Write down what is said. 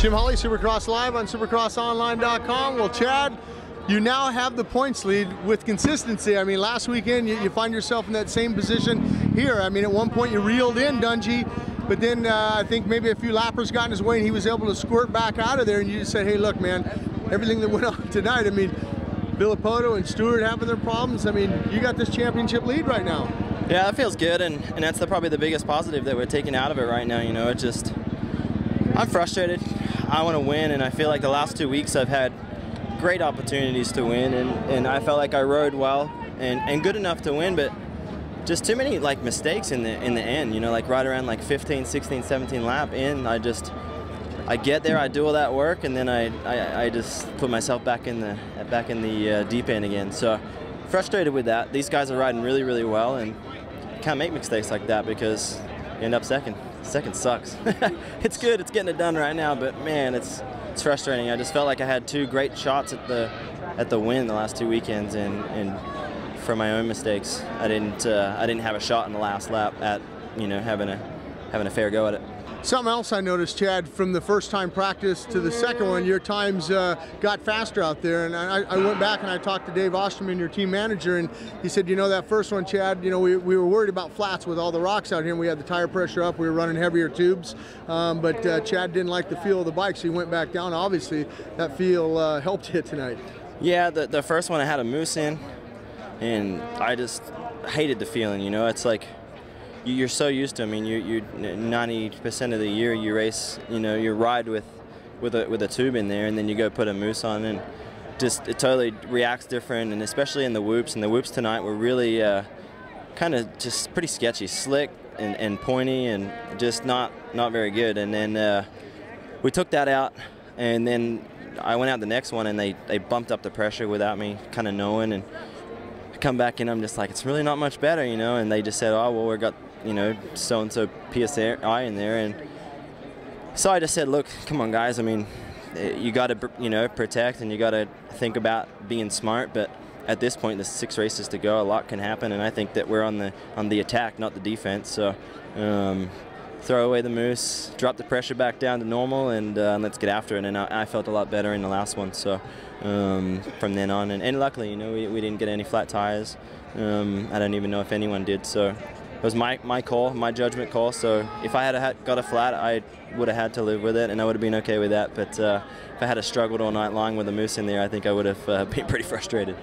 Jim Holley, Supercross Live on supercrossonline.com. Well, Chad, you now have the points lead with consistency. I mean, last weekend you find yourself in that same position here. I mean, at one point you reeled in Dungy, but then I think maybe a few lappers got in his way and he was able to squirt back out of there, and you just said, hey, look, man, everything that went on tonight, I mean, Villapoto and Stewart having their problems. I mean, you got this championship lead right now. Yeah, that feels good, and that's probably the biggest positive that we're taking out of it right now. You know, it just, I'm frustrated. I want to win, and I feel like the last 2 weeks I've had great opportunities to win, and I felt like I rode well and good enough to win, but just too many like mistakes in the end. You know, like right around like 15, 16, 17 lap in, I get there, I do all that work, and then I just put myself back in the deep end again. So frustrated with that. These guys are riding really, really well, and can't make mistakes like that because you end up second. Second sucks. It's good, it's getting it done right now, but man, it's frustrating. I just felt like I had two great shots at the win the last 2 weekends, and for my own mistakes, I didn't have a shot in the last lap at, you know, having a fair go at it. Something else I noticed, Chad, from the first time practice to the second one, your times got faster out there. And I went back and I talked to Dave Osterman, your team manager, and he said, you know, that first one, Chad, you know, we were worried about flats with all the rocks out here, and we had the tire pressure up, we were running heavier tubes, but Chad didn't like the feel of the bike, so he went back down. Obviously, that feel helped you tonight. Yeah, the first one I had a moose in, and I just hated the feeling, you know. It's like, you're so used to, I mean, you 90% of the year you race, you know, you ride with a tube in there, and then you go put a moose on, and just it totally reacts different, and especially in the whoops. And the whoops tonight were really kind of just pretty sketchy, slick and pointy, and just not very good. And then we took that out, and then I went out the next one, and they bumped up the pressure without me kind of knowing, and I come back in, I'm just like, it's really not much better, you know. And they just said, oh, well, we've got, you know, so-and-so PSI in there. And so I just said, look, come on, guys. I mean, you got to, you know, protect, and you got to think about being smart. But at this point, there's 6 races to go. A lot can happen, and I think that we're on the attack, not the defense. So throw away the moose, drop the pressure back down to normal, and let's get after it. And I felt a lot better in the last one. So from then on, and luckily, you know, we didn't get any flat tires. I don't even know if anyone did. So it was my call, my judgment call. So if I had got a flat, I would have had to live with it, and I would have been okay with that. But if I had struggled all night long with a moose in there, I think I would have been pretty frustrated.